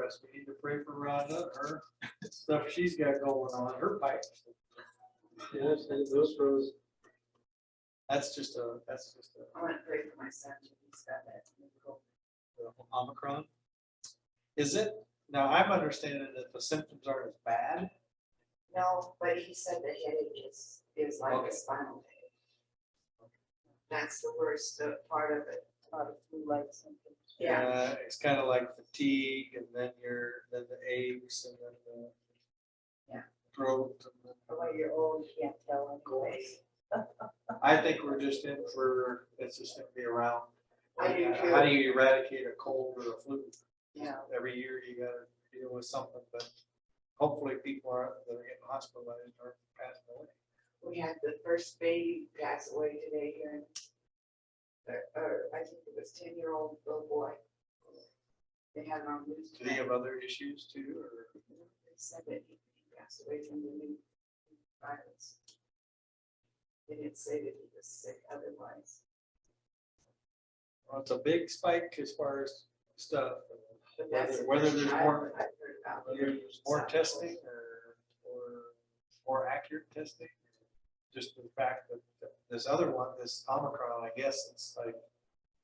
request. We need to pray for Rhonda, her stuff she's got going on, her pipes. Yes, and those rows. That's just a, I want to pray for my son. He's got that. Omicron. Is it? Now, I'm understanding that the symptoms aren't as bad. No, but he said the headache is like Okay. a spinal headache. That's the worst part of it. A lot of flu-like symptoms. Yeah. It's kind of like fatigue, and then then the aches, and then the Yeah. throat. And then The way you're old, you can't tell anyway. I think we're just in for, it's just gonna be around. I do too. How do you eradicate a cold or a flu? Yeah. Every year you gotta deal with something, but hopefully people that are getting hospitalized aren't passing away. We had the first baby pass away today here. I think it was 10-year-old little boy. They had it on news. Do they have other issues too, or? They said that he passed away from the new virus. They didn't say that he was sick otherwise. Well, it's a big spike as far as stuff. But that's the Whether first there's time more, I've heard about whether it. there's more testing or more accurate testing. Just the fact that this other one, this Omicron, I guess it's like,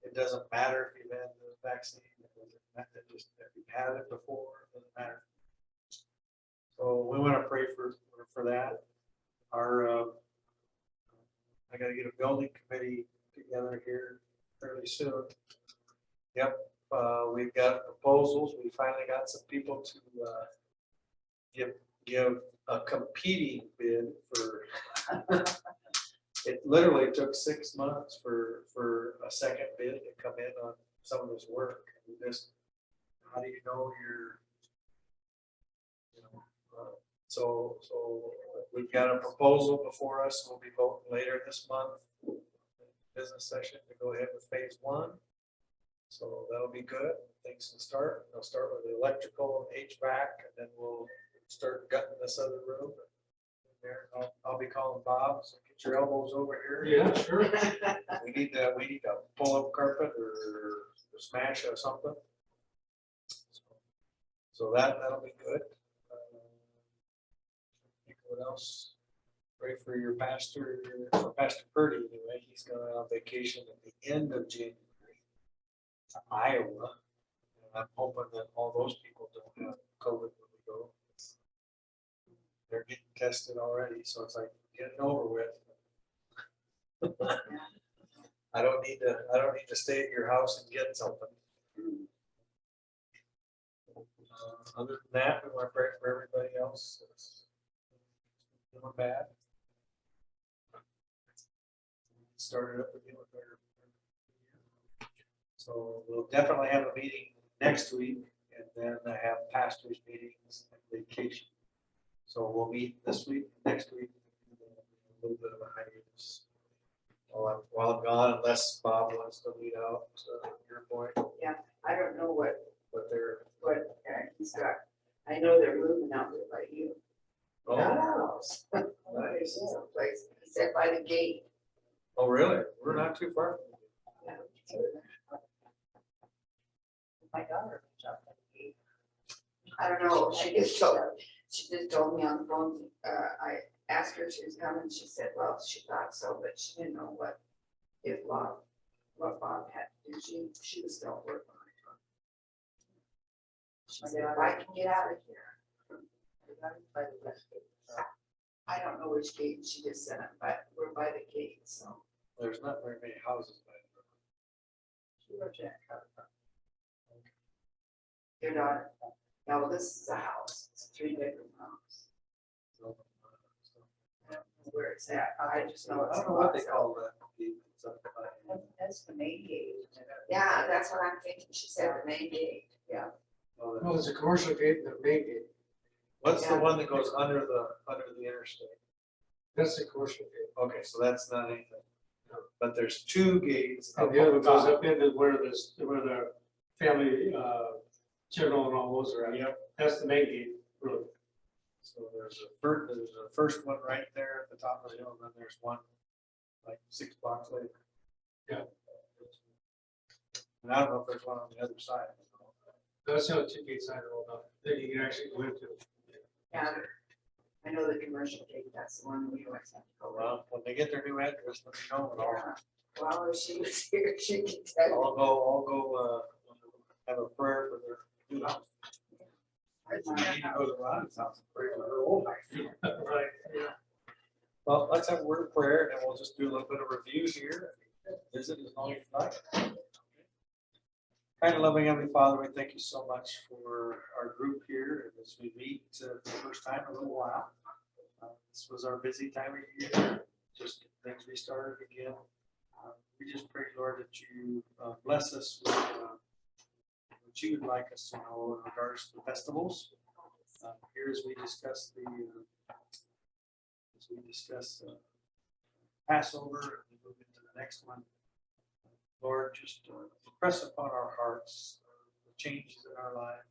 it doesn't matter if you've had the vaccine, it just, if you've had it before, it doesn't matter. So we want to pray for that. I gotta get a building committee together here fairly soon. Yep, we've got proposals. We finally got some people to give a competing bid for. It literally took 6 months for a second bid to come in on some of this work. And just, how do you know so we've got a proposal before us. We'll be voting later this month, business session, to go ahead with phase 1. So that'll be good. Things will start. They'll start with the electrical and HVAC, and then we'll start gutting this other room. There, I'll be calling Bob, so get your elbows over here. Yeah, sure. We need to pull up carpet or smash or something. So that'll be good. What else? Pray for your pastor, or Pastor Purdy anyway. He's going on vacation at the end of January to Iowa. And I'm hoping that all those people don't have COVID when we go. They're getting tested already, so it's like getting over with. I don't need to stay at your house and get something. Other than that, we want to pray for everybody else that's doing bad. Started up again with our. So we'll definitely have a meeting next week, and then I have pastors meetings and vacation. So we'll meet this week, next week, a little bit of a hiatus while I'm gone, unless Bob wants to lead out to your point. I don't know what they're. he's got. I know they're moving out there by you. Oh, Nice. nice. Someplace. He said by the gate. Oh, really? We're not too far. My daughter. jumped at the gate. I don't know. She just told me on the phone. I asked her if she was coming. She said, well, she thought so, but she didn't know what Bob had to do. She was still working on it. She said, if I can get out of here. I don't know which gate she just said it, but we're by the gate, so. There's not very many houses by She worked at your daughter. No, this is a house. It's a 3-bedroom house. the. I don't know where it's at. I just know I it's. don't know what they call that. It's up by- That's the main gate. Yeah, that's what I'm thinking. She said the main gate. Yeah. Oh, that- Well, there's a commercial gate and the main gate. What's the Yeah. one that goes under the interstate? That's the commercial gate. Okay, so that's not anything. But there's 2 gates. And the other goes up into where the family, general and all those are at. Yep. That's the main gate, really. So there's a first one right there at the top of the hill, and then there's one like 6 blocks later. Yeah. And I don't know if there's one on the other side. That's how ticket sign rolled up, that you can actually go into. Yeah, I know the commercial gate, that's the one we always have to go around. Well, when they get their new address, let me know, and Yeah, well, if she was here, she could tell you. I'll go, have a prayer for their new house. I need to go to Ron's house and pray for her old house. Right, yeah. Well, let's have a word of prayer, and then we'll just do a little bit of review here. Visit as long as you like. Kind of loving Heavenly Father, we thank you so much for our group here as we meet for the first time in a little while. This was our busy time of year, just getting things restarted again. We just pray, Lord, that you bless us with what you would like us to know in regards to the festivals. Here as we discuss Passover and move into the next one. Lord, just impress upon our hearts the changes in our life,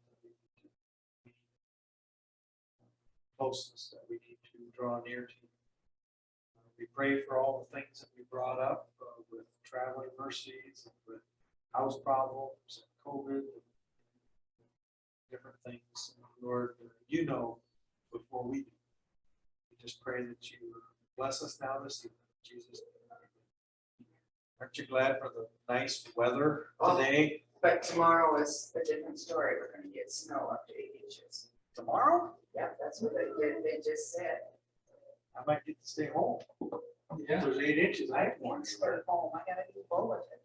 closeness that we need to draw near to you. We pray for all the things that we brought up with traveling mercies and with house problems and COVID and different things. Lord, you know before we do. We just pray that you bless us now this evening, Jesus. Aren't you glad for the nice weather today? But tomorrow is a different story, we're gonna get snow up to 8 inches. Tomorrow? Yeah, that's what they just said. I might get to stay home. Yeah. If there's 8 inches, I I want to stay home, I gotta do bulletin.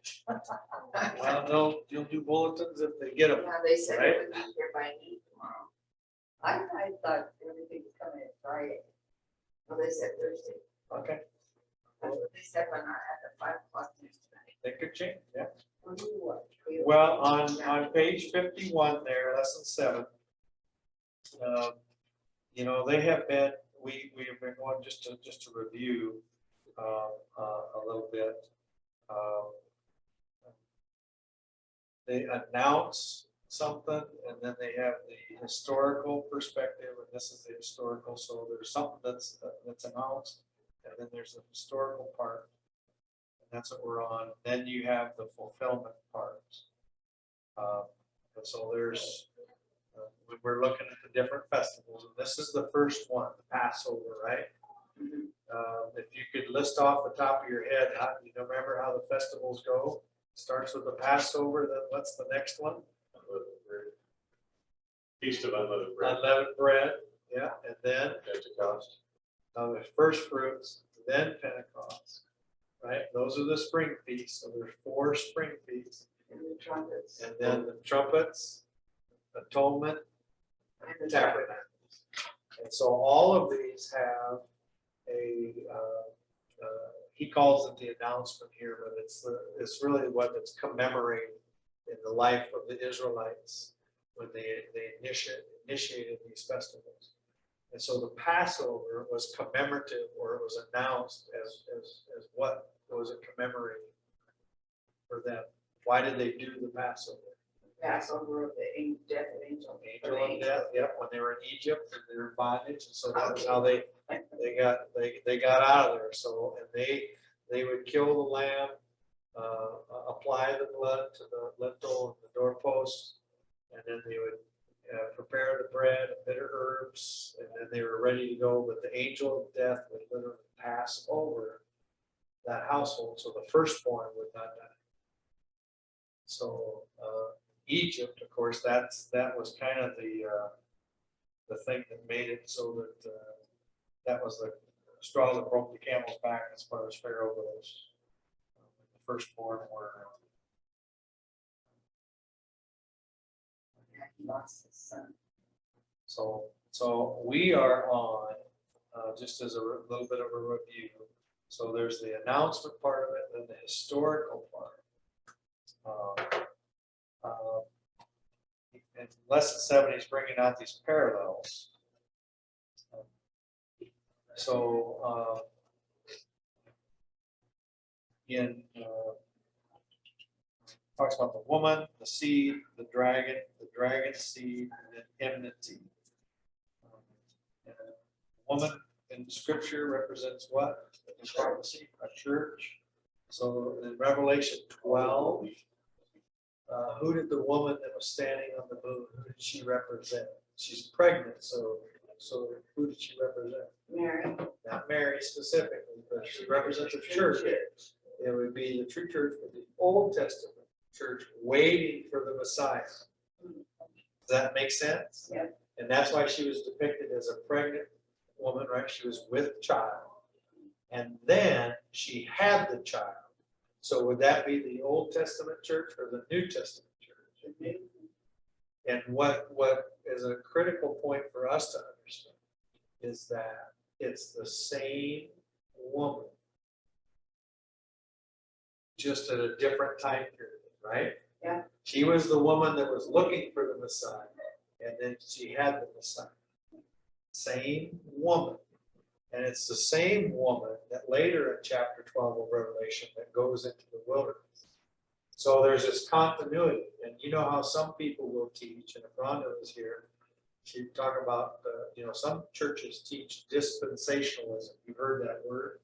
Well, you'll do bulletins if they get them. Yeah, they said Right. it would be here by 8 tomorrow. I thought everything was coming in Friday. Well, they said Thursday. Okay, That's what they said when I at the 5 o'clock news tonight. they could change, yeah. Well, you what? Well, on page 51 there, lesson 7, you know, they have been, we have been going just to review a little bit. They announce something and then they have the historical perspective, and this is the historical, so there's something that's announced, and then there's the historical part. That's what we're on. Then you have the fulfillment part. And so there's, when we're looking at the different festivals, and this is the first one, the Passover, right? If you could list off the top of your head, you remember how the festivals go? Starts with the Passover, then what's the next one? Feast of unleavened bread. Unleavened bread, yeah, and then Pentecost. the first fruits, then Pentecost, right? Those are the spring feasts, so there's 4 spring feasts. And the trumpets. And then the trumpets, atonement, And the tabernacles. And so all of these have he calls it the announcement here, but it's really what it's commemorating in the life of the Israelites when they initiated these festivals. And so the Passover was commemorative, or it was announced as what was it commemorating for them? Why did they do the Passover? Passover of the death of angel. Angel of death, yep, when they were in Egypt and they were in bondage, and so that was how they got out of there. So, and they would kill the lamb, apply the blood to the lintel and the doorpost, and then they would prepare the bread and bitter herbs, and then they were ready to go. But the angel of death would literally pass over that household, so the firstborn would not die. So Egypt, of course, that was kind of the thing that made it so that that was the straw that broke the camel's back as far as Pharaoh goes. The firstborn were He lost his son. so we are on just as a little bit of a review. So there's the announcement part of it, and then the historical part. And lesson 7 is bringing out these parallels. So talks about the woman, the seed, the dragon seed, and then enmity. And a woman in Scripture represents what? In prophecy, a church. So in Revelation 12, who did the woman that was standing on the moon, who did she represent? She's pregnant, so who did she represent? Mary. Not Mary specifically, but she represents a church. It would be the true church of the Old Testament church waiting for the Messiah. Does that make sense? Yeah. And that's why she was depicted as a pregnant woman, right? She was with child. And then she had the child. So would that be the Old Testament church or the New Testament church? And what is a critical point for us to understand is that it's the same woman, just at a different time period, right? Yeah. She was the woman that was looking for the Messiah, and then she had the Messiah. Same woman. And it's the same woman that later in chapter 12 of Revelation that goes into the wilderness. So there's this continuity. And you know how some people will teach, and if Rhonda was here, she'd talk about, some churches teach dispensationalism. You've heard that word.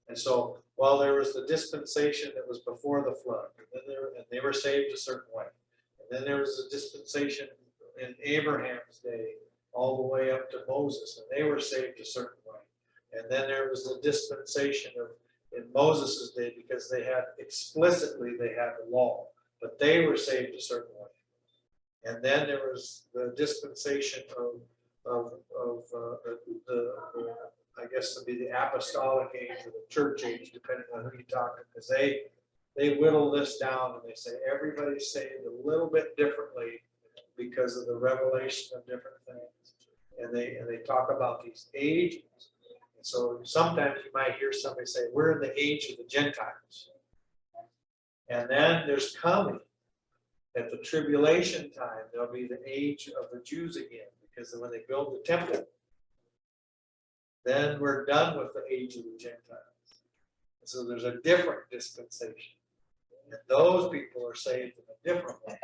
And so, well, there was the dispensation that was before the flood, and they were saved a certain way. And then there was a dispensation in Abraham's day, all the way up to Moses, and they were saved a certain way. And then there was the dispensation in Moses's day, because they had the law, but they were saved a certain way. And then there was the dispensation of I guess it'd be the apostolic age or the church age, depending on who you talk to, because they whittle this down and they say everybody's saved a little bit differently because of the revelation of different things. And they talk about these ages. And so sometimes you might hear somebody say, we're in the age of the Gentiles. And then there's coming at the tribulation time, there'll be the age of the Jews again, because when they build the temple, then we're done with the age of the Gentiles. And so there's a different dispensation. And those people are saved in a different way.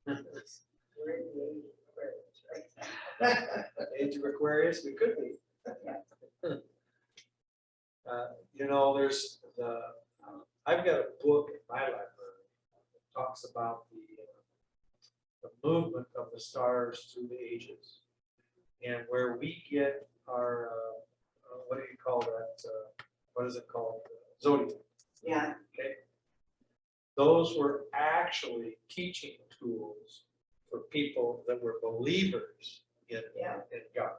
We're in the age of Aquarius, right? Age of Aquarius, we could be. There's I've got a book in my library that talks about the movement of the stars through the ages, and where we get our what do you call that? What is it called? Zodiac. Yeah. Okay. Those were actually teaching tools for people that were believers in God.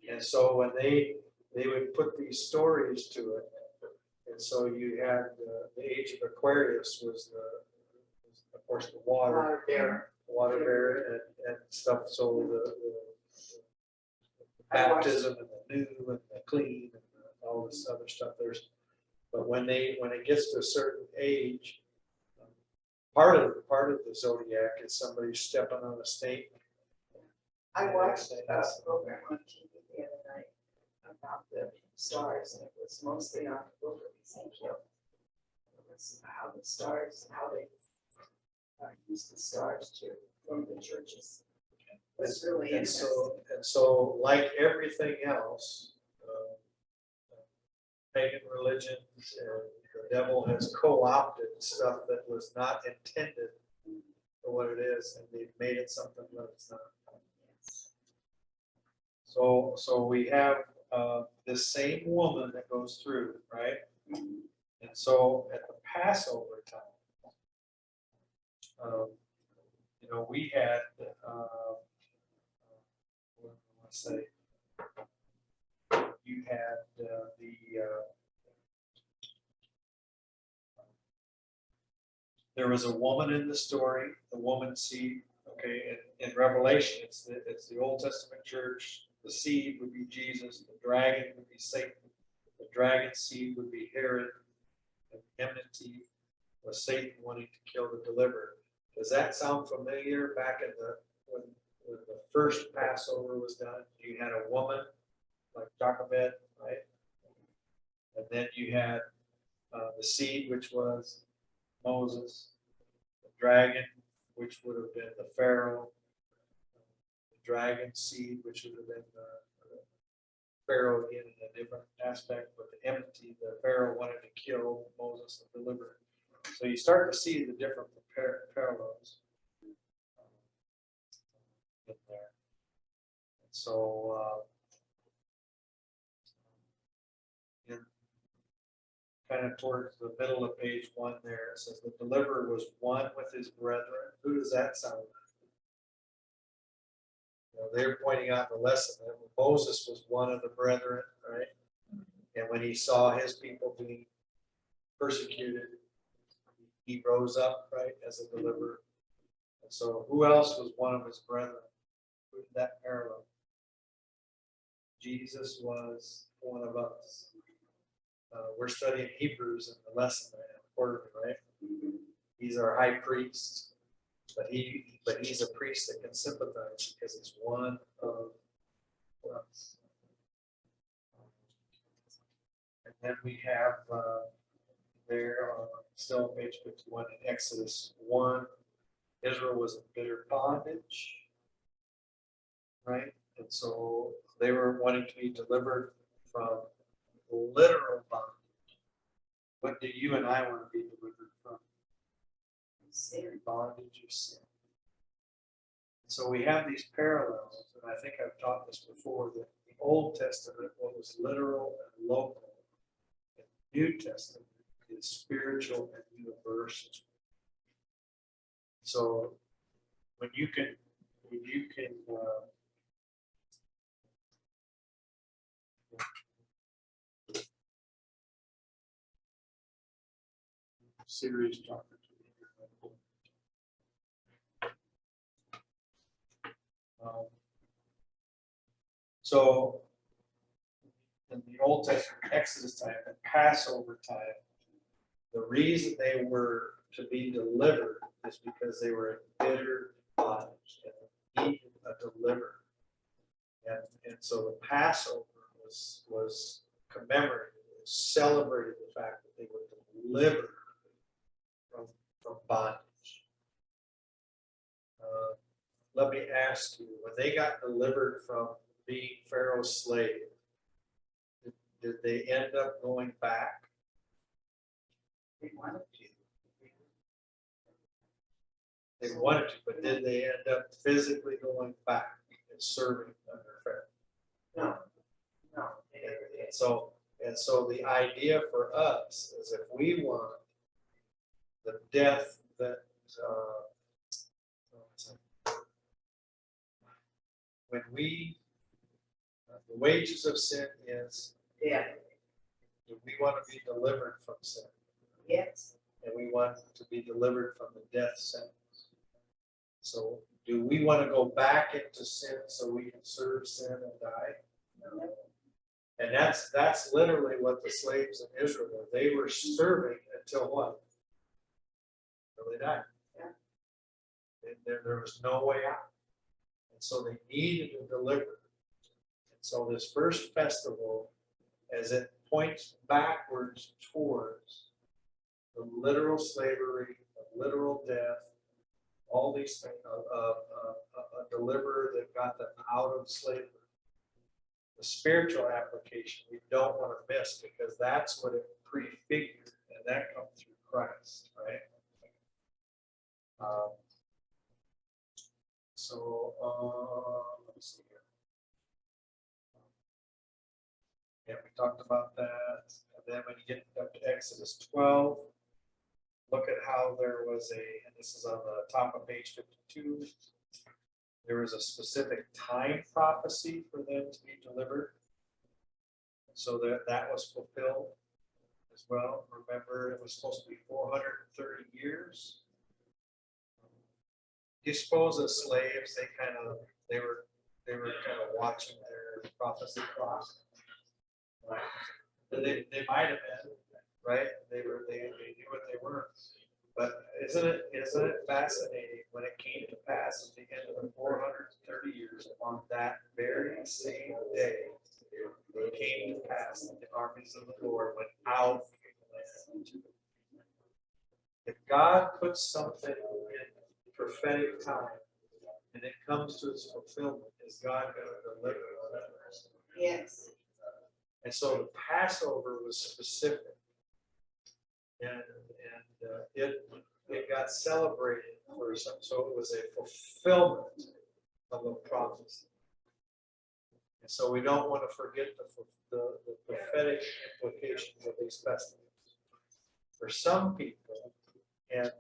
And so when they would put these stories to it, and so you had the age of Aquarius was of course the water bearer and stuff. So the baptism and the new and the clean and all this other stuff. But when it gets to a certain age, part of the zodiac is somebody stepping on a snake. I watched a program on TV the other night about the stars, and it was mostly on the book of Ezekiel. It was how the stars, how they use the stars to form the churches. It's really And interesting. so, like everything else, pagan religions, the devil has co-opted stuff that was not intended for what it is, and they've made it something that it's not. So we have this same woman that goes through, right? And so at the Passover time, we had, let's say, you had there was a woman in the story, the woman seed. Okay, in Revelation, it's the Old Testament church. The seed would be Jesus. The dragon would be Satan. The dragon seed would be Herod. And enmity was Satan wanting to kill the deliverer. Does that sound familiar? Back in when the first Passover was done, you had a woman like Jochebed, right? And then you had the seed, which was Moses, the dragon, which would have been the Pharaoh, the dragon seed, which would have been the Pharaoh again in a different aspect, but the enmity, the Pharaoh wanted to kill Moses and deliver him. So you start to see the different parallels in there. So, kind of towards the middle of page 1 there, it says the deliverer was one with his brethren. Who does that sound like? They're pointing out the lesson that Moses was one of the brethren, right? And when he saw his people being persecuted, he rose up, right, as a deliverer. And so who else was one of his brethren? Who did that parallel? Jesus was one of us. We're studying Hebrews in the lesson right now, quarterly, right? He's our high priest, but he's a priest that can sympathize because he's one of us. And then we have there still on page 51 in Exodus 1, Israel was in bitter bondage, right? And so they were wanting to be delivered from literal bondage. What do you and I want to be delivered from? Sin. Bondage of sin. So we have these parallels, and I think I've taught this before, that the Old Testament, what was literal and local, and the New Testament is spiritual and universal. So when you can Siri's talking to me. So in the Old Testament, Exodus time and Passover time, the reason they were to be delivered is because they were in bitter bondage and needed a deliverer. And so the Passover was commemorated, celebrated the fact that they were delivered from bondage. Let me ask you, when they got delivered from being Pharaoh's slave, did they end up going back? They wanted to. They wanted to, but did they end up physically going back and serving under Pharaoh? No. And so the idea for us is if we want the death that when we the wages of sin is Yeah. we want to be delivered from sin, Yes. and we want to be delivered from the death sentence. So do we want to go back into sin so we can serve sin and die? No. And that's literally what the slaves in Israel were. They were serving until what? Until they died. Yeah. And there was no way out. And so they needed a deliverer. And so this first festival, as it points backwards towards the literal slavery, the literal death, all these things, a deliverer that got them out of slavery. The spiritual application we don't want to miss because that's what it prefigured, and that comes through Christ, right? Let's see here. Yeah, we talked about that. And then when you get up to Exodus 12, look at how there was and this is on the top of page 52, there was a specific time prophecy for them to be delivered. So that was fulfilled as well. Remember, it was supposed to be 430 years. Do you suppose as slaves, they were kind of watching their prophecy clock? Right? They might have been, right? They knew what they were. But isn't it fascinating when it came to pass at the end of the 430 years on that very same day, it came to pass that the armies of the Lord went out of the land. If God puts something in prophetic time and it comes to its fulfillment, is God going to deliver it? Yes. And so the Passover was specific. And it got celebrated for some, so it was a fulfillment of a prophecy. And so we don't want to forget the prophetic implications of these festivals. For some people, and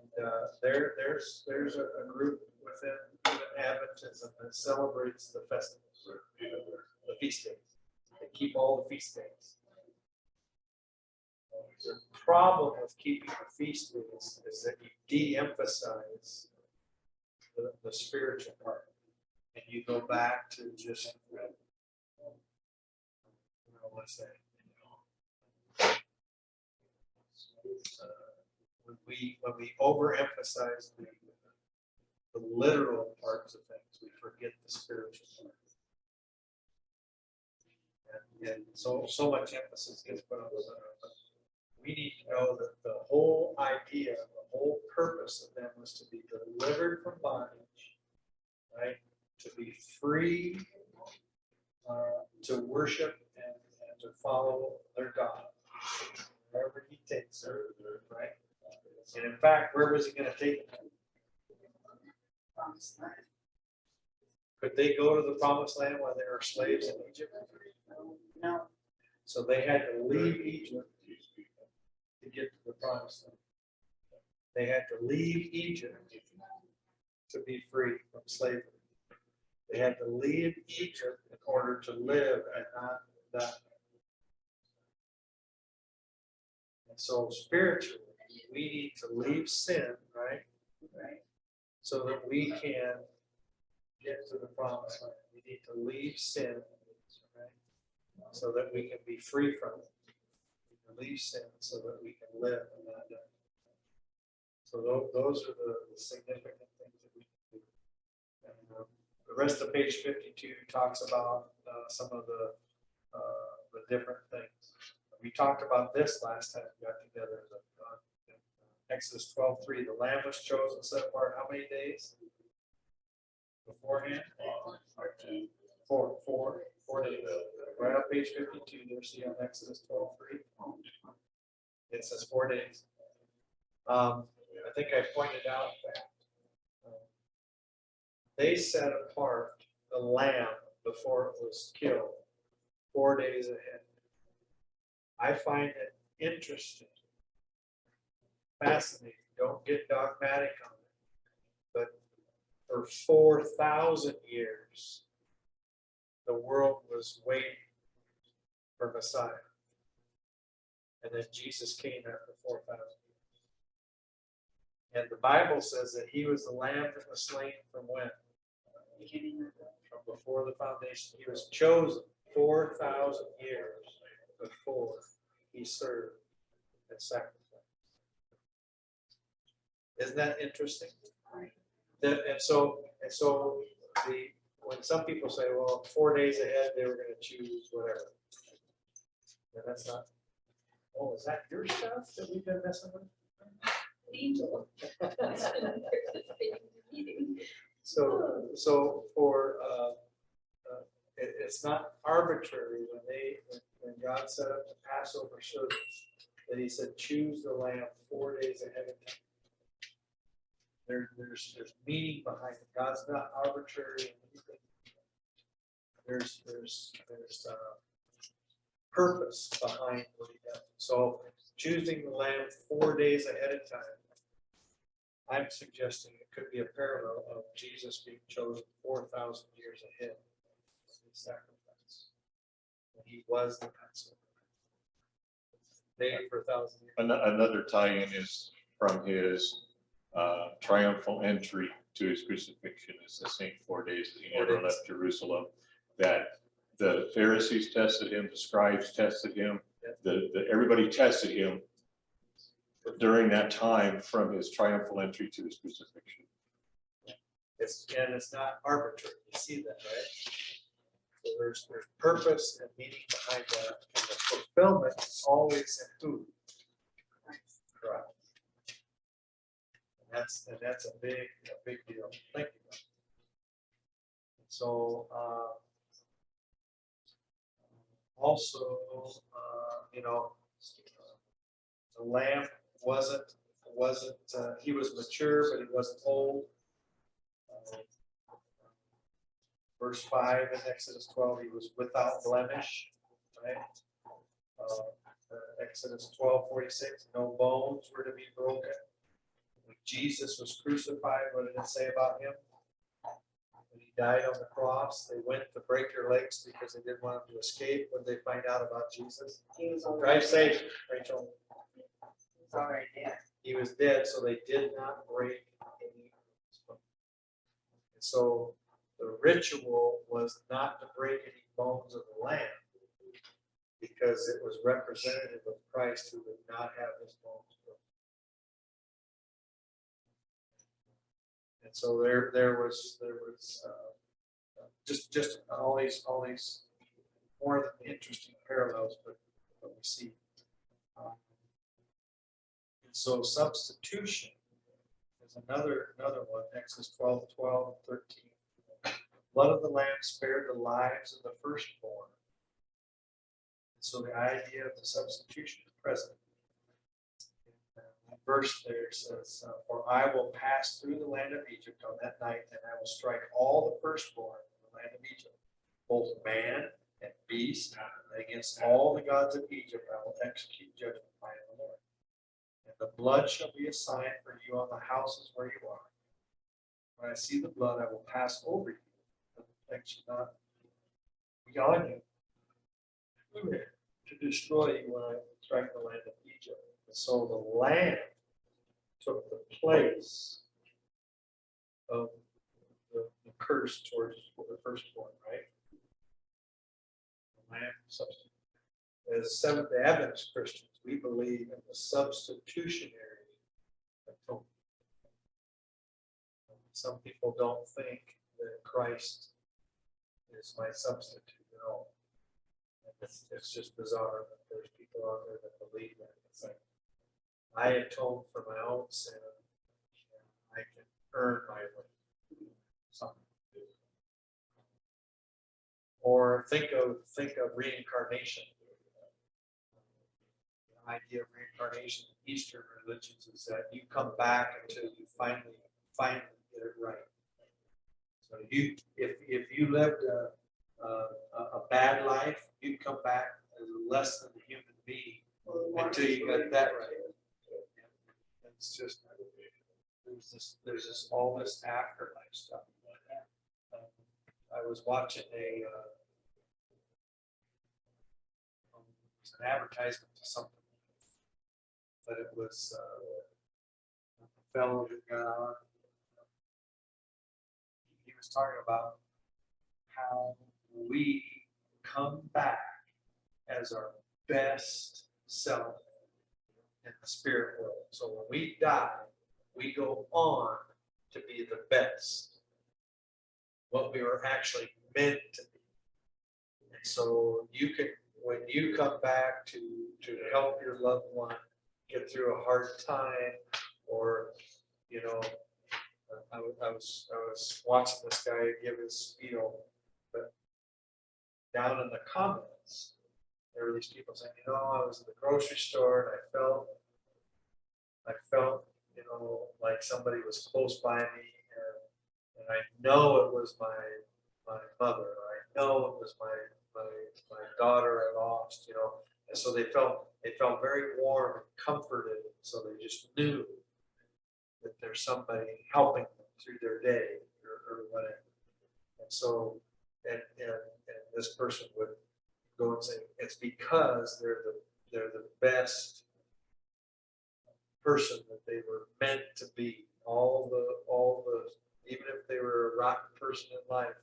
there's a group within Adventism that celebrates the festivals, the feast days. They keep all the feast days. The problem with keeping the feast days is that you de-emphasize the spiritual part, and you go back to just, what's that? When we overemphasize the literal parts of things, we forget the spiritual part. And so much emphasis gets put on the literal. We need to know that the whole idea, the whole purpose of them was to be delivered from bondage, right? To be free, to worship and to follow their God, wherever He takes them, right? And in fact, where was He going to take them? Promised land. Could they go to the promised land while they were slaves in Egypt? No, So they had to leave Egypt to get to the promised land. They had to leave Egypt to be free from slavery. They had to leave Egypt in order to live and not die. And so spiritually, we need to leave sin, right? right. So that we can get to the promised land. We need to leave sin, right? So that we can be free from it. We can leave sin so that we can live and not die. So those are the significant things that we can do. And, the rest of page 52 talks about some of the different things. We talked about this last time we got together. Exodus 12:3, the lamb was chosen, set apart how many days beforehand? 4 days. Right on page 52, there, see on Exodus 12:3. It says 4 days. I think I pointed out that they set apart the lamb before it was killed 4 days ahead. I find it interesting, fascinating. Don't get dogmatic on it. But for 4,000 years, the world was waiting for Messiah. And then Jesus came after 4,000 years. And the Bible says that He was the lamb that was slain from when? From before the foundation. He was chosen 4,000 years before He served and sacrificed. Isn't that interesting? And so when some people say, well, 4 days ahead they were going to choose whatever. And that's not. Oh, is that your stuff that we've been messing with? Angel. So for it's not arbitrary when God set up the Passover service that He said choose the lamb 4 days ahead of time. There's meaning behind it. God's not arbitrary in anything. There's purpose behind what He does. So choosing the lamb 4 days ahead of time, I'm suggesting it could be a parallel of Jesus being chosen 4,000 years ahead of His sacrifice. And He was the Passover. Dated for 1,000 years. Another tie-in is from His triumphal entry to His crucifixion is the same 4 days that He never left Jerusalem. That the Pharisees tested Him, the scribes tested Him, everybody tested Him during that time from His triumphal entry to His crucifixion. It's not arbitrary. You see that, right? So there's purpose and meaning behind that, and the fulfillment is always in who? Christ. And that's a big deal. Thank you. So also, the lamb wasn't wasn't, he was mature, but he wasn't old. Uh, Verse 5 in Exodus 12, he was without blemish, right? Exodus 12:46, no bones were to be broken. When Jesus was crucified, what did it say about him? When he died on the cross, they went to break your legs because they didn't want him to escape. When they find out about Jesus, He was already. drive safe, Rachel. He was already dead. He was dead, so they did not break any bones. And so the ritual was not to break any bones of the lamb, because it was representative of Christ who would not have his bones broken. And so there was just all these more than interesting parallels, but we see. And so substitution is another one, Exodus 12:12, 13. Blood of the lamb spared the lives of the firstborn. So the idea of the substitution is present. The verse there says, for I will pass through the land of Egypt on that night, and I will strike all the firstborn in the land of Egypt, both man and beast, and against all the gods of Egypt I will execute judgment by the Lord. And the blood shall be a sign for you on the houses where you are. When I see the blood, I will pass over you, but the plague shall not be on you to destroy you when I strike the land of Egypt. And so the lamb took the place of the curse towards the firstborn, right? The lamb substitute. As Seventh-day Adventist Christians, we believe in the substitutionary atonement. Some people don't think that Christ is my substitute at all. It's just bizarre that there's people out there that believe that. It's like, I atone for my own sin, and I can earn my way. Something. Or think of reincarnation. The idea of reincarnation in Eastern religions is that you come back until you finally get it right. So if you lived a bad life, you'd come back as less than a human being until you got that right. It's just there's this all this afterlife stuff. I was watching an advertisement to something, but it was a fellow who got on. He was talking about how we come back as our best self in the spirit world. So when we die, we go on to be the best, what we were actually meant to be. And so you can, when you come back to help your loved one get through a hard time, or I was watching this guy give his spiel, but down in the comments, there were these people saying, I was in the grocery store and I felt, like somebody was close by me, and I know it was my mother, or I know it was my daughter I lost, and so they felt very warm and comforted, so they just knew that there's somebody helping them through their day or whatever. And so, and this person would go and say, it's because they're the best person that they were meant to be. All the even if they were a rotten person in life,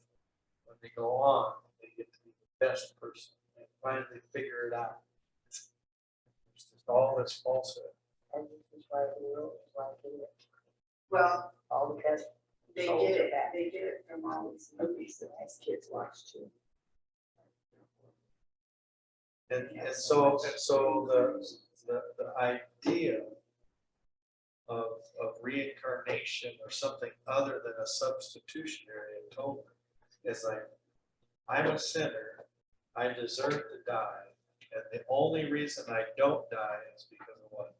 when they go on, they get to be the best person and finally figure it out. It's just all this falsehood. And this is why they did it. Well, All because they did it from all these movies that these kids watch too. And so the idea of reincarnation or something other than a substitutionary atonement is like, I'm a sinner, I deserve to die, and the only reason I don't die is because of what?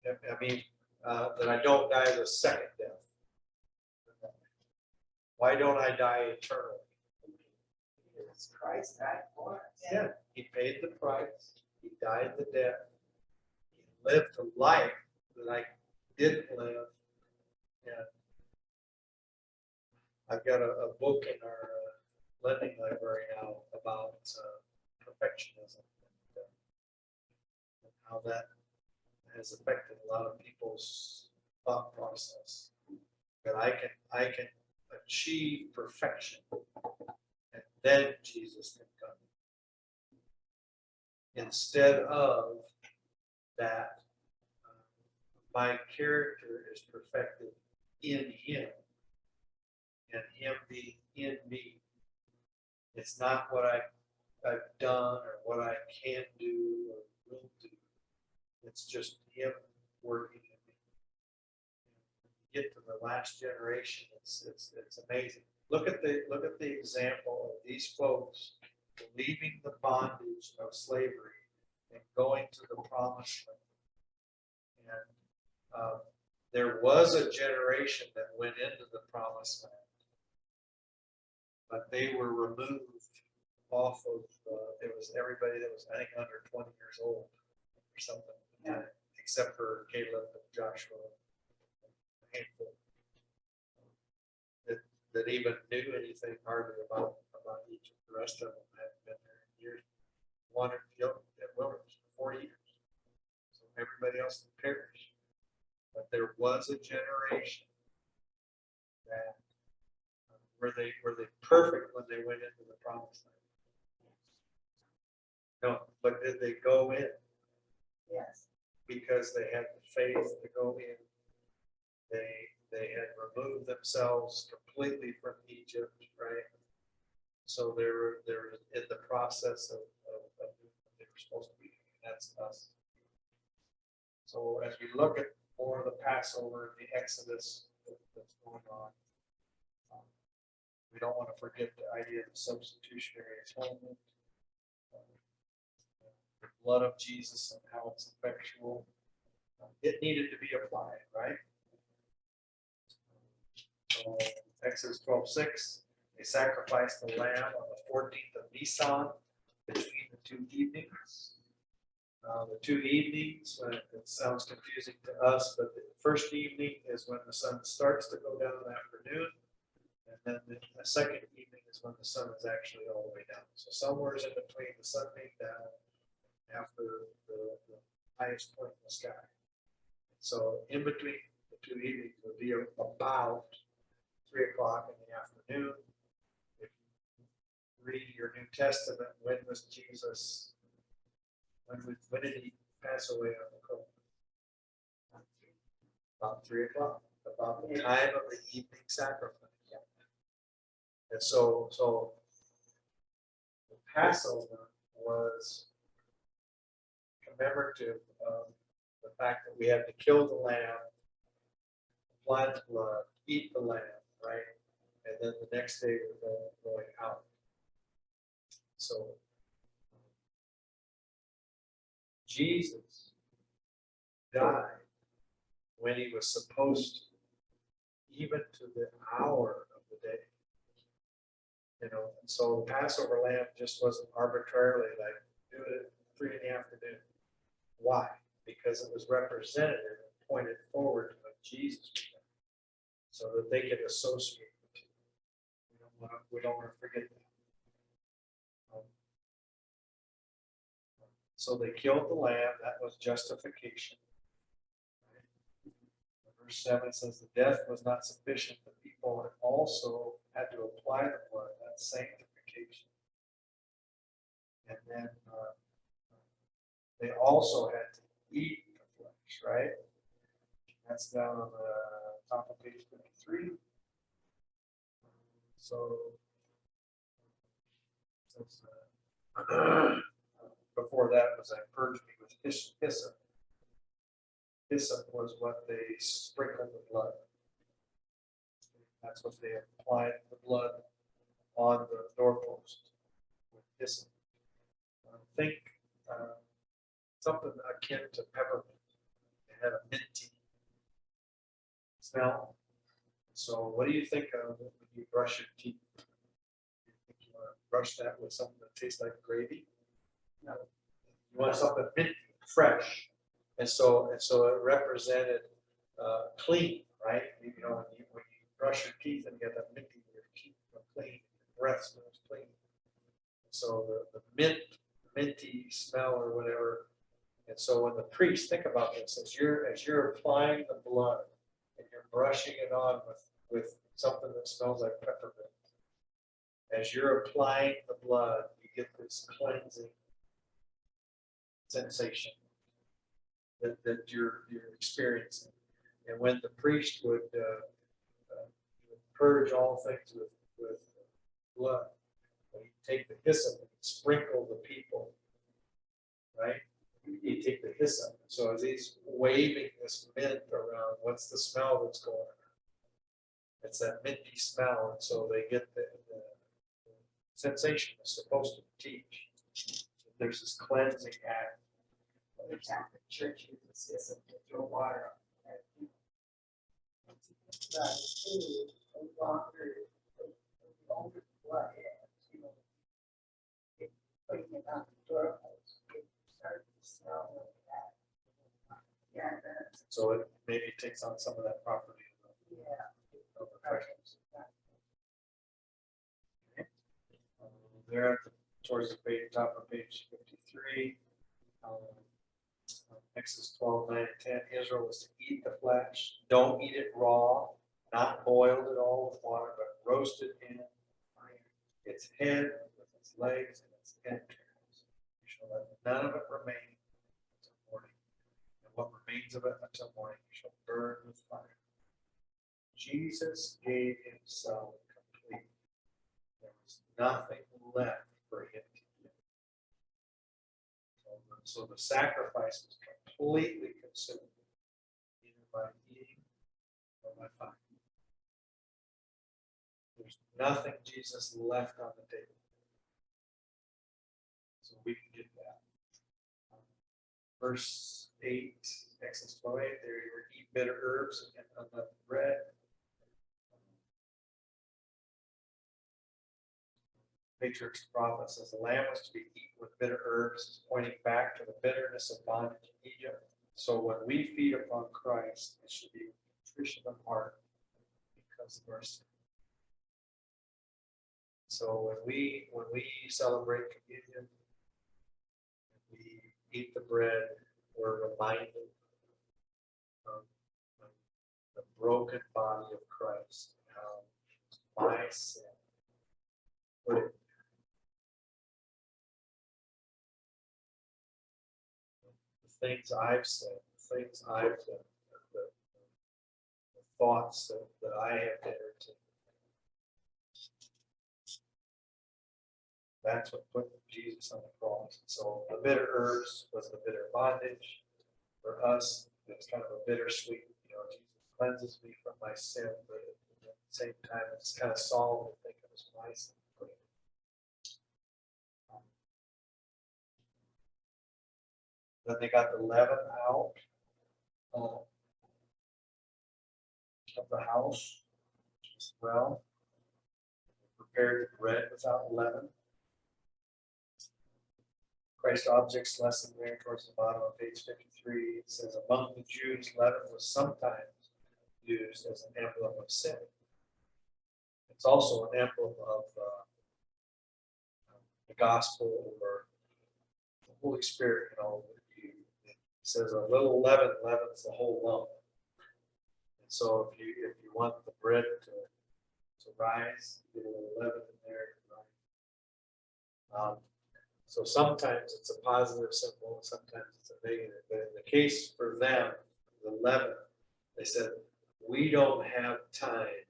I mean, that I don't die the second death. Why don't I die eternally? Because Christ died for us. Yeah, he paid the price, he died the death, he lived a life that I didn't live. And I've got a book in our lending library now about perfectionism and how that has affected a lot of people's thought process. That I can achieve perfection, and then Jesus can come. Instead of that, my character is perfected in Him, and Him being in me. It's not what I've done or what I can do or will do. It's just Him working in me. Get to the last generation, it's amazing. Look at the example of these folks leaving the bondage of slavery and going to the promised land. And there was a generation that went into the promised land, but they were removed off of. It was everybody that was, I think, under 20 years old or something, except for Caleb and Joshua. Handful that even knew anything hardly about Egypt. The rest of them hadn't been there in years. Wandered the wilderness for 40 years. So everybody else had perished. But there was a generation that were they perfect when they went into the promised land? No, but did they go in? Yes. Because they had the faith to go in. They had removed themselves completely from Egypt, right? So they're in the process of what they were supposed to be doing. That's us. So as we look at more of the Passover and the Exodus that's going on, we don't want to forget the idea of substitutionary atonement, the blood of Jesus and how it's effectual. It needed to be applied, right? So Exodus 12:6, they sacrificed the lamb on the 14th of Nisan between the two evenings. The two evenings, it sounds confusing to us, but the first evening is when the sun starts to go down in the afternoon. And then the second evening is when the sun is actually all the way down. So somewhere in between the sun being down after the highest point in the sky. So in between the two evenings would be about 3 o'clock in the afternoon. If you read your New Testament, when was Jesus, when did he pass away on the cross? About 3 o'clock, about the time of the evening sacrifice. And so the Passover was commemorative of the fact that we had to kill the lamb, apply the blood, eat the lamb, right? And then the next day we're going out. So Jesus died when he was supposed to, even to the hour of the day. You know, and so the Passover lamb just wasn't arbitrarily like, do it at 3 in the afternoon. Why? Because it was representative and pointed forward to what Jesus was doing, so that they could associate the two. We don't want to forget that. So they killed the lamb. That was justification. Verse 7 says the death was not sufficient. The people had also had to apply the blood. That's sanctification. And then they also had to eat the flesh, right? That's down on the top of page 53. So before that was I purged me with hyssop. Hyssop was what they sprinkled the blood. That's what they applied the blood on the doorpost with hyssop. Think something akin to peppermint. had a minty smell. So what do you think of when you brush your teeth? You think you want to brush that with something that tastes like gravy? No. You want something minty, fresh. And so it represented clean, right? You know, when you brush your teeth and you get that minty, your teeth are clean, your breath smells clean. So the minty smell or whatever. And so when the priest, think about this, as you're applying the blood and you're brushing it on with something that smells like peppermint, as you're applying the blood, you get this cleansing sensation that you're experiencing. And when the priest would purge all things with blood, he'd take the hyssop and sprinkle the people, right? He'd take the hyssop. So as he's waving this mint around, what's the smell that's going on? It's that minty smell, and so they get the sensation it's supposed to teach. There's this cleansing act. The Catholic Church uses this to throw water on it. The longer the blood is, you know, putting it on the doorpost, it starts to smell like that. Yeah, that's, So it maybe takes on some of that property yeah. of the freshness. There at the, towards the page, top of page 53. Exodus 12, 9, and 10. Israel was to eat the flesh. Don't eat it raw, not boiled at all with water, but roasted in fire. Its head with its legs and its entrails. You shall let none of it remain until morning. And what remains of it until morning you shall burn with fire. Jesus gave himself completely. There was nothing left for him to give. So the sacrifice was completely consumed, either by eating or by fire. There's nothing Jesus left on the table. So we can get that. Verse 8, Exodus 12:8, there you were eat bitter herbs and unleavened bread. Patriarchs and prophets says the lamb was to be eaten with bitter herbs, pointing back to the bitterness of bondage in Egypt. So when we feed upon Christ, it should be nutrition of heart because of our sin. So when we celebrate communion, we eat the bread, we're reminded of the broken body of Christ, how my sin put it. The things I've said, the things I've done, the thoughts that I have entertained. That's what put Jesus on the cross. So the bitter herbs was the bitter bondage. For us, it's kind of a bittersweet, Jesus cleanses me from my sin, but at the same time, it's kind of solemn to think it was my sin. Then they got the leaven out of the house as well. Prepared the bread without leaven. Christ objects lesson there towards the bottom of page 53. It says, among the Jews, leaven was sometimes used as an emblem of sin. It's also an emblem of the gospel or the Holy Spirit. It says a little leaven leavens the whole lump. And so if you want the bread to rise, get a little leaven in there. So sometimes it's a positive symbol, sometimes it's a negative. But in the case for them, the leaven, they said, we don't have time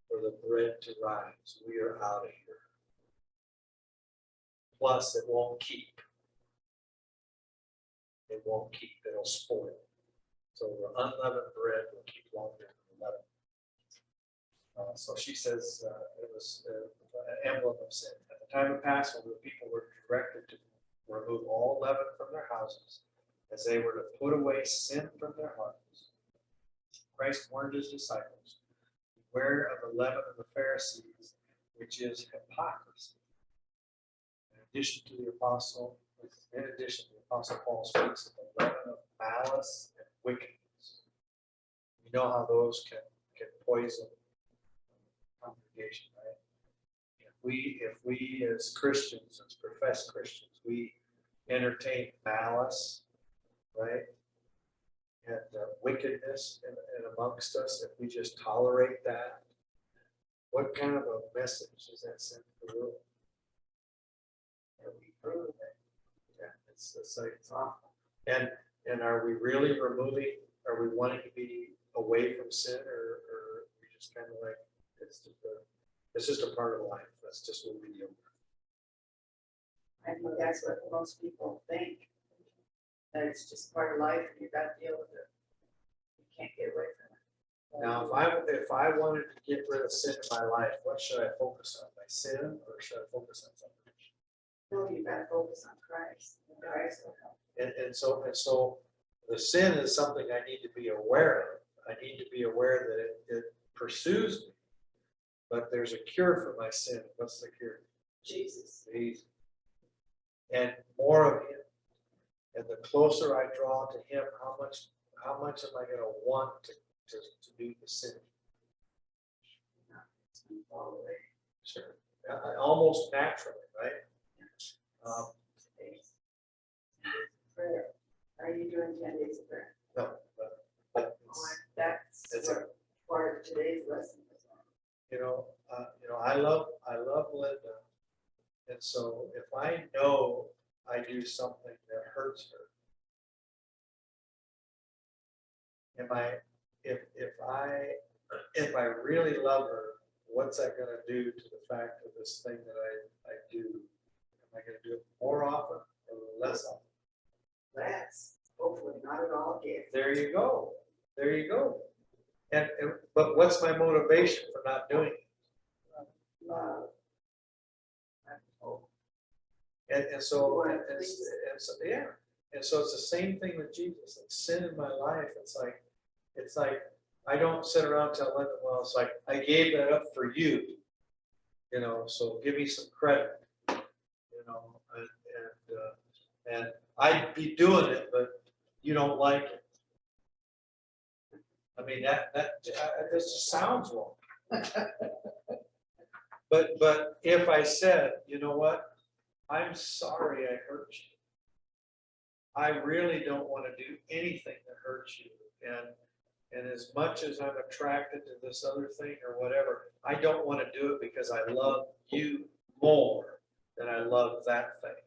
for the bread to rise. We are out of here. Plus, it won't keep. It won't keep. It'll spoil. So the unleavened bread will keep longer than the leaven. So she says it was an emblem of sin. At the time of Passover, the people were directed to remove all leaven from their houses as they were to put away sin from their hearts. Christ warned his disciples, beware of the leaven of the Pharisees, which is hypocrisy. In addition, the Apostle Paul speaks of the leaven of malice and wickedness. You know how those can poison congregation, right? If we as Christians, as professed Christians, we entertain malice, right? And wickedness in amongst us, if we just tolerate that, what kind of a message does that send to the world? Are we prove it? Yeah, it's like, it's awful. And are we really removing, are we wanting to be away from sin, or we just kind of like, it's just a part of life. That's just what we deal with. I think that's what most people think, that it's just part of life and you gotta deal with it. You can't get away from it. Now, if I wanted to get rid of sin in my life, what should I focus on? My sin, or should I focus on something? No, you gotta focus on Christ. Christ will help. And so the sin is something I need to be aware of. I need to be aware that it pursues me. But there's a cure for my sin. What's the cure? Jesus. Jesus. And more of him. And the closer I draw to him, how much am I going to want to do the sin? It's gonna fall away. Sure. Almost naturally, right? Prayer. Are you doing 10 days of prayer? No, but That's It's what part of today's lesson is on. I love Linda, and so if I know I do something that hurts her, if I really love her, what's that going to do to the fact of this thing that I do? Am I going to do it more often or less often? Less, hopefully not at all, Gary. There you go. There you go. But what's my motivation for not doing it? Love. And so yeah. And so it's the same thing with Jesus. It's sin in my life. It's like I don't sit around and tell Linda, well, it's like I gave that up for you. So give me some credit. And I'd be doing it, but you don't like it. I mean, that just sounds wrong. But if I said, you know what, I'm sorry I hurt you. I really don't want to do anything that hurts you. And as much as I'm attracted to this other thing or whatever, I don't want to do it because I love you more than I love that thing.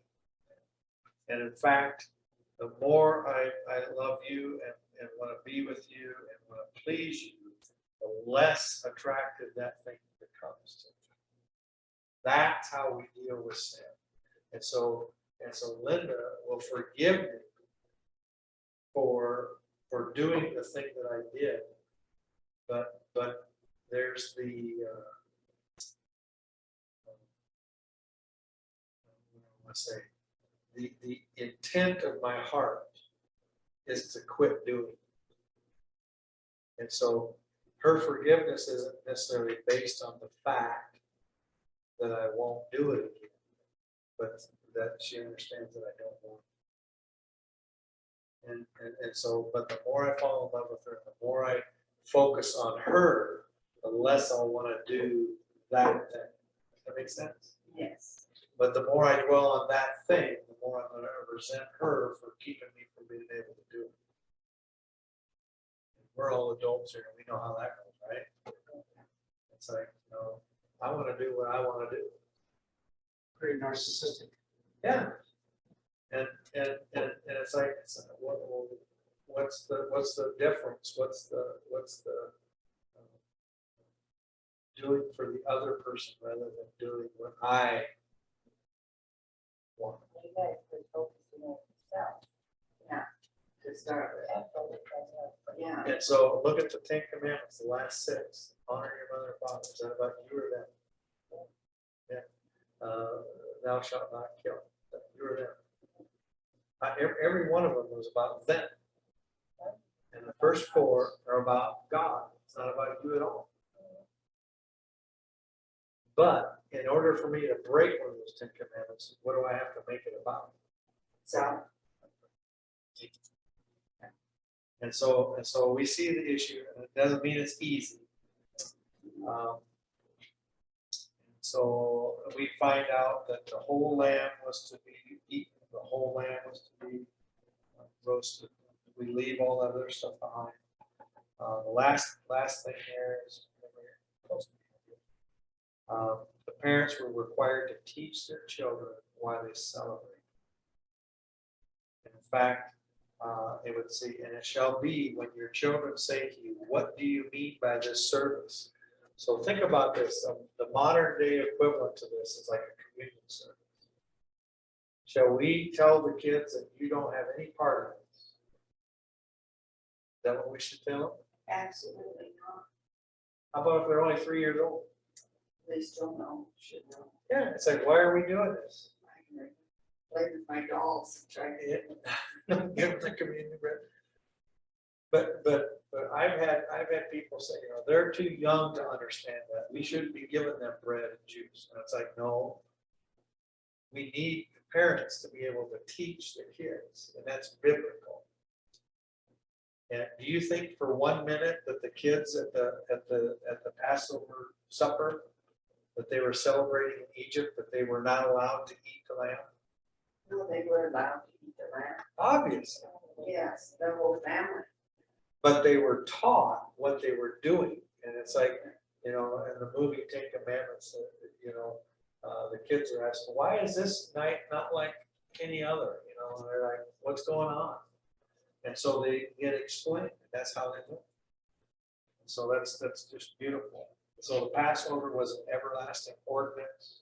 And in fact, the more I love you and want to be with you and want to please you, the less attractive that thing becomes to me. That's how we deal with sin. And so Linda will forgive me for doing the thing that I did. But there's the intent of my heart is to quit doing it. And so her forgiveness isn't necessarily based on the fact that I won't do it again, but that she understands that I don't want it. And so, but the more I fall in love with her, the more I focus on her, the less I'll want to do that thing. Does that make sense? Yes. But the more I dwell on that thing, the more I'm going to resent her for keeping me from being able to do it. We're all adults here, and we know how that goes, right? It's like, I want to do what I want to do. Pretty narcissistic. Yeah. And it's like, what's the difference? What's the doing for the other person rather than doing what I want? You guys could focus on yourself. Yeah. To start with. Yeah. And so look at the 10 Commandments, the last 6. Honor your mother and father. Is that about you or them? Yeah. Thou shalt not kill. You or them. Every one of them was about them. And the first 4 are about God. It's not about you at all. But in order for me to break one of those 10 commandments, what do I have to make it about? So, And so we see the issue, and it doesn't mean it's easy. So we find out that the whole lamb was to be eaten, the whole lamb was to be roasted. We leave all that other stuff behind. The last thing here is the parents were required to teach their children why they celebrate. In fact, it would say, and it shall be when your children say to you, what do you mean by this service? So think about this. The modern day equivalent to this is like a communion service. Shall we tell the kids that you don't have any part of this? Is that what we should tell them? absolutely not. How about if they're only 3 years old? They still know, should know. Yeah, it's like, why are we doing this? I can play with my dolls and try to get them. Give them the communion bread. But I've had people say, they're too young to understand that. We shouldn't be giving them bread and juice. And it's like, no. We need parents to be able to teach the kids, and that's biblical. And do you think for 1 minute that the kids at the Passover supper that they were celebrating in Egypt, that they were not allowed to eat the lamb? No, they were allowed to eat the lamb. Obviously. Yes, the whole family. But they were taught what they were doing. And it's like, in the movie 10 Commandments, the kids are asking, why is this night not like any other? And they're like, what's going on? And so they get explained. That's how they do it. And so that's just beautiful. So the Passover was an everlasting ordinance.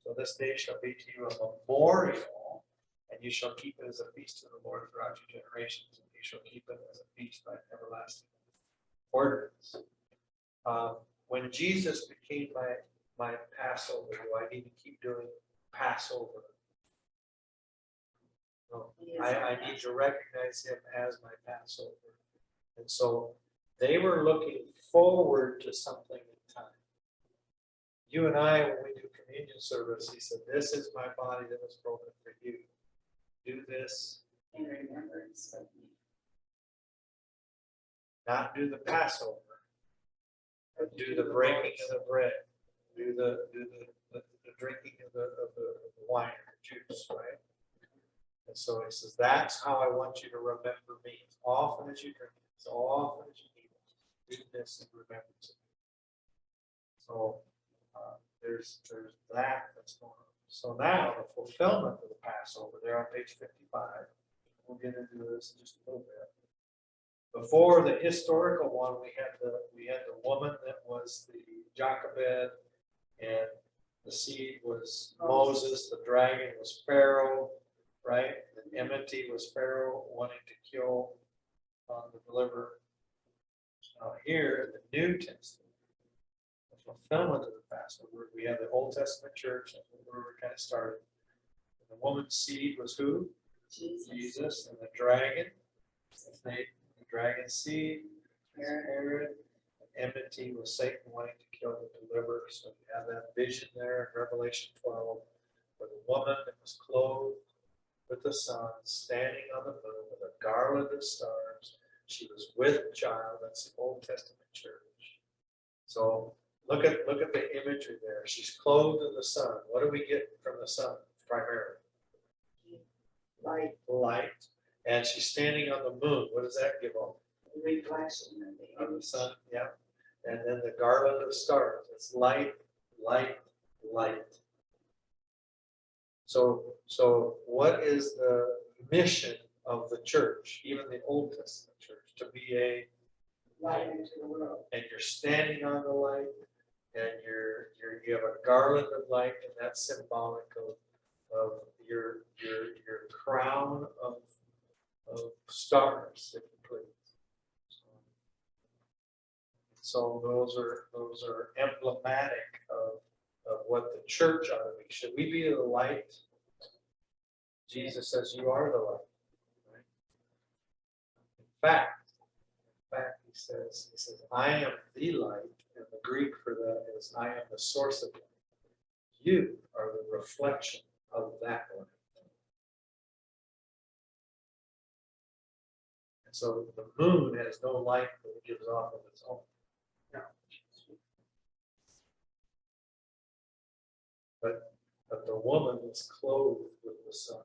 So this day shall be to you a memorial, and you shall keep it as a feast to the Lord throughout your generations. And you shall keep it as a feast by an everlasting ordinance. When Jesus became my Passover, do I need to keep doing Passover? No, I need to recognize him as my Passover. And so they were looking forward to something in time. You and I, when we do communion service, he said, this is my body that was broken for you. Do this. In remembrance of me. Not do the Passover, but do the breaking of the bread, do the drinking of the wine or the juice, right? And so he says, that's how I want you to remember me. As often as you drink it, as often as you eat it, do this in remembrance of me. So there's that's going on. So now the fulfillment of the Passover, there on page 55. We'll get into this in just a little bit. Before the historical one, we had the woman that was the Jochebed, and the seed was Moses, the dragon was Pharaoh, right? The enmity was Pharaoh wanting to kill the deliverer. Here in the New Testament, the fulfillment of the Passover, we have the Old Testament church, that's where we kind of started. And the woman's seed was who? Jesus. And the dragon, the dragon's seed, Herod. Enmity was Satan wanting to kill the deliverer. So you have that vision there in Revelation 12, where the woman that was clothed with the sun, standing on the moon with a garland of stars. She was with child. That's the Old Testament church. So look at the imagery there. She's clothed in the sun. What do we get from the sun primarily? Light. And she's standing on the moon. What does that give off? Reflection Of the sun, yeah. And then the garland of stars. It's light, light, light. So what is the mission of the church, even the Old Testament church, to be a light into the world. And you're standing on the light, and you have a garland of light, and that's symbolic of your crown of stars, if you please. So those are emblematic of what the church ought to be. Should we be the light? Jesus says, you are the light. fact, he says, I am the light, and the Greek for that is I am the source of light. You are the reflection of that light. And so the moon has no light that it gives off of its own. But the woman is clothed with the sun,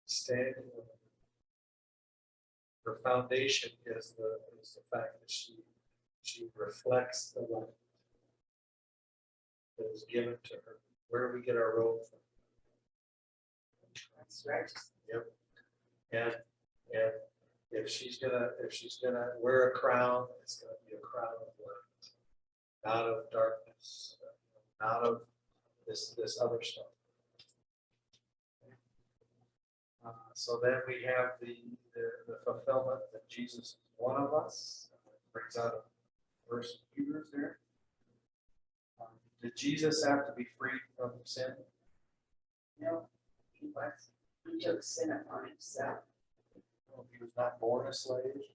standing on it. Her foundation is the fact that she reflects the light that is given to her. Where do we get our robe from? That's right. And if she's gonna wear a crown, it's gonna be a crown of light, not of darkness, not of this other stuff. So then we have the fulfillment that Jesus is one of us. Brings out a verse in Hebrews there. Did Jesus have to be freed from sin? No, he was. He took sin upon himself. No, he was not born a slave.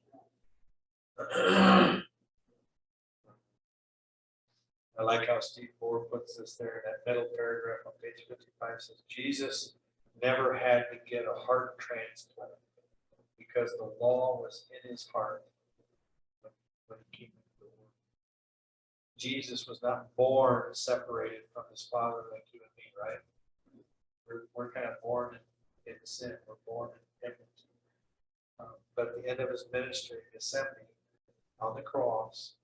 I like how Steve Moore puts this there in that middle paragraph on page 55. Says Jesus never had to get a heart transplant because the law was in his heart when he came into the world. Jesus was not born separated from his Father like you and me, right? We're kind of born in sin. We're born in enmity. But at the end of his ministry, Gethsemane, on the cross,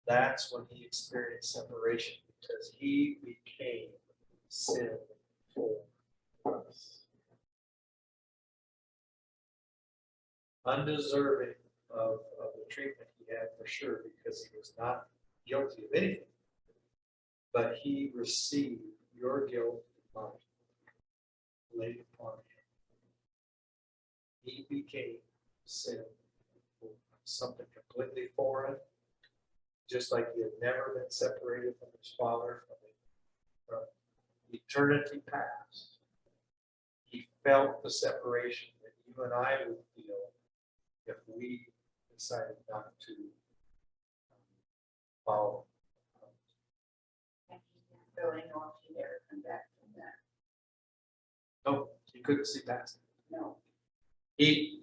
that's when he experienced separation because he became sin for us. Undeserving of the treatment he had for sure because he was not guilty of anything. But he received your guilt and mine laid upon him. He became sin, something completely foreign, just like he had never been separated from his Father from eternity past. He felt the separation that you and I would feel if we decided not to follow. And he didn't really know if he'd ever come back from that. No, he couldn't see past it. No. He,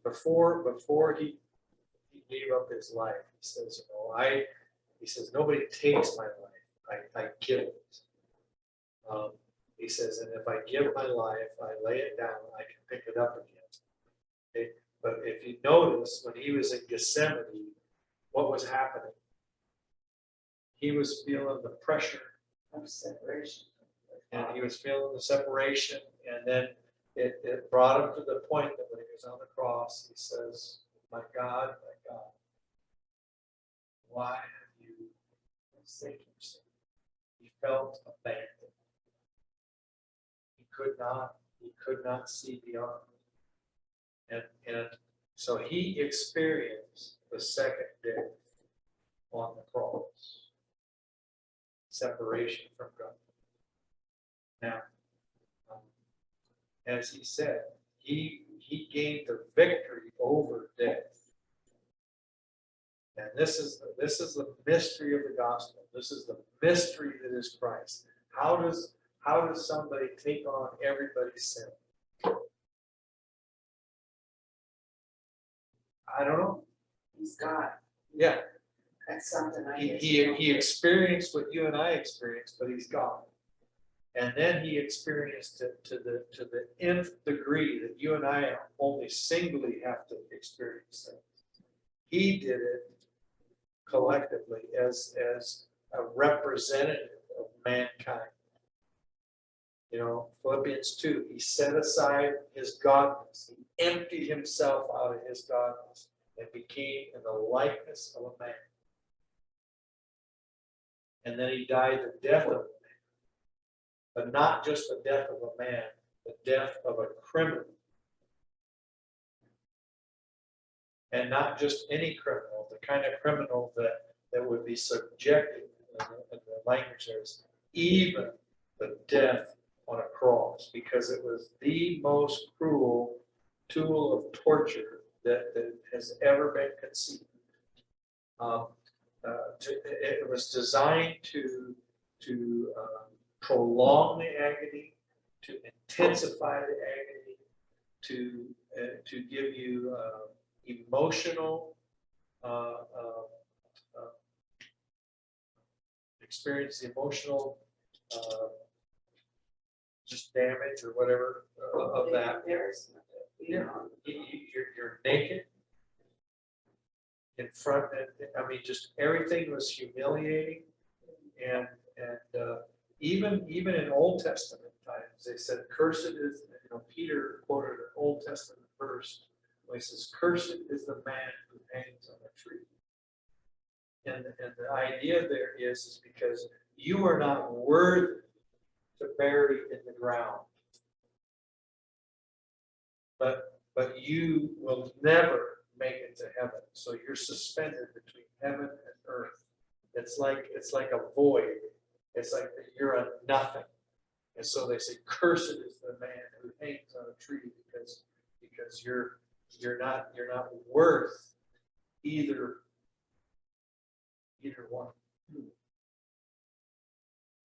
before he gave up his life, he says, he says, nobody takes my life, I give it. He says, and if I give my life, I lay it down, I can pick it up again. Okay? But if you notice, when he was in Gethsemane, what was happening? He was feeling the pressure. Of separation. And he was feeling the separation, and then it brought him to the point that when he was on the cross, he says, my God, why have you forsaken me? He felt abandoned. He could not see beyond. And so he experienced the second death on the cross. Separation from God. Now, as he said, he gained the victory over death. And this is the mystery of the gospel. This is the mystery that is Christ. How does somebody take on everybody's sin? I don't know. He's God. Yeah, That's something I guess. he experienced what you and I experienced, but he's God. And then he experienced it to the nth degree that you and I only singly have to experience it. He did it collectively as a representative of mankind. Philippians 2, he set aside his godness. He emptied himself out of his godness and became in the likeness of a man. And then he died the death of a man. But not just the death of a man, the death of a criminal. And not just any criminal, the kind of criminal that would be subjected, in the language there is, even the death on a cross, because it was the most cruel tool of torture that has ever been conceived. It was designed to prolong the agony, to intensify the agony, to give you emotional experience, the emotional just damage or whatever of that. Embarrassment of being Yeah. on the You're naked in front, I mean, just everything was humiliating. And even in Old Testament times, they said, cursed is, Peter quoted an Old Testament verse, where he says, cursed is the man who hangs on a tree. And the idea there is because you are not worthy to bury in the ground. But you will never make it to heaven. So you're suspended between heaven and earth. It's like a void. It's like you're a nothing. And so they say, cursed is the man who hangs on a tree because you're not worth either one.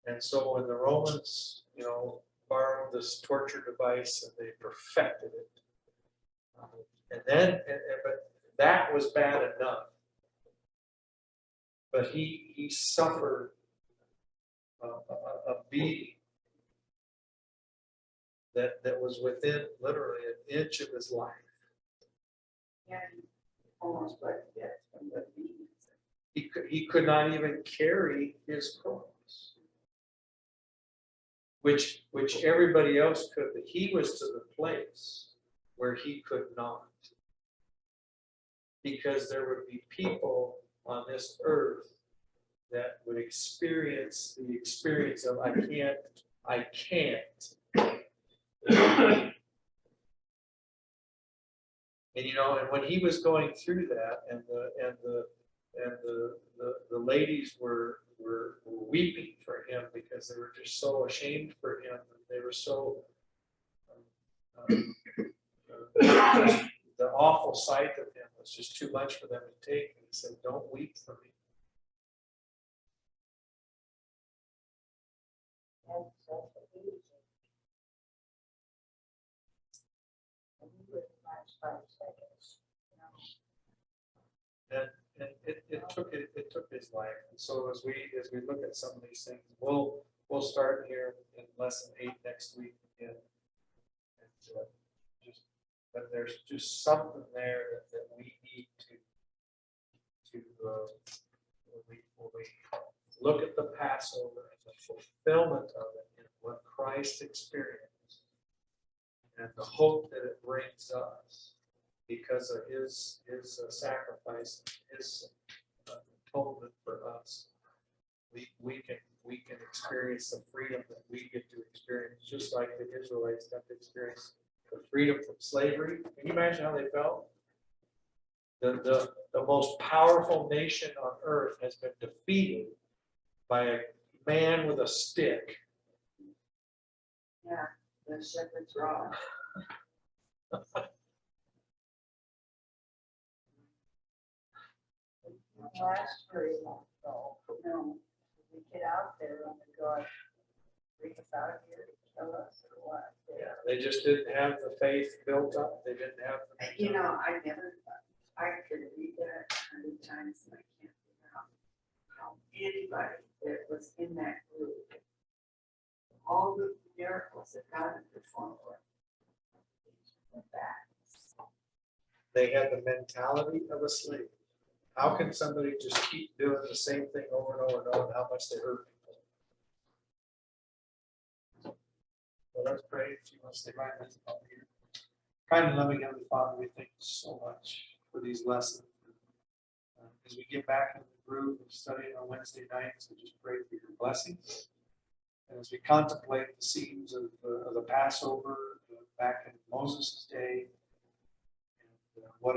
And so when the Romans, borrowed this torture device and they perfected it. But that was bad enough. But he suffered a beating that was within literally an inch of his life. and almost like death from the beatings. He could not even carry his cross, which everybody else could, but he was to the place where he could not. Because there would be people on this earth that would experience the experience of I can't. And when he was going through that, and the ladies were weeping for him because they were just so ashamed for him. They were so just the awful sight of him was just too much for them to take. And he said, "Don't weep for me." And it took his life. And so as we look at some of these things, we'll start here in lesson 8 next week again. But there's just something there that we need to when we look at the Passover and the fulfillment of it and what Christ experienced and the hope that it brings us because of his sacrifice, his atonement for us. We can experience the freedom that we get to experience, just like the Israelites got to experience the freedom from slavery. Can you imagine how they felt? The most powerful nation on earth has been defeated by a man with a stick. Yeah, the shepherd's rod. Last very long though, no, we get out there and we go, bring us out of here to kill us or what? Yeah, they just didn't have the faith built up. They didn't have the I could read that 100 times and I can't figure out how anybody that was in that group, all the miracles that God had performed for that. They had the mentality of a slave. How can somebody just keep doing the same thing over and over and over, and how much they hurt people? Well, let's pray. If you want to stay right with us up here. Kind and loving Heavenly Father, we thank you so much for these lessons. As we get back in the groove of studying on Wednesday nights, we just pray for your blessings. And as we contemplate the scenes of the Passover back in Moses' day, and what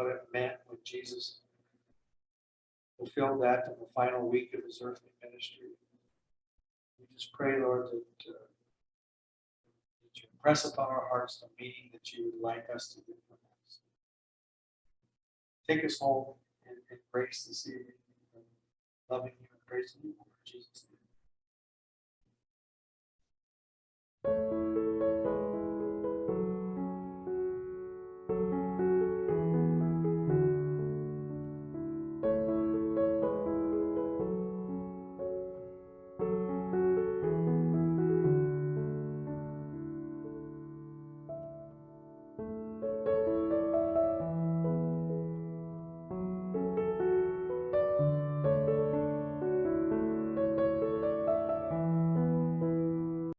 it meant when Jesus fulfilled that in the final week of his earthly ministry. We just pray, Lord, that your Press upon our hearts the meaning that you would like us to do for us. Take us home and embrace this evening, loving you and praising you in Jesus' name.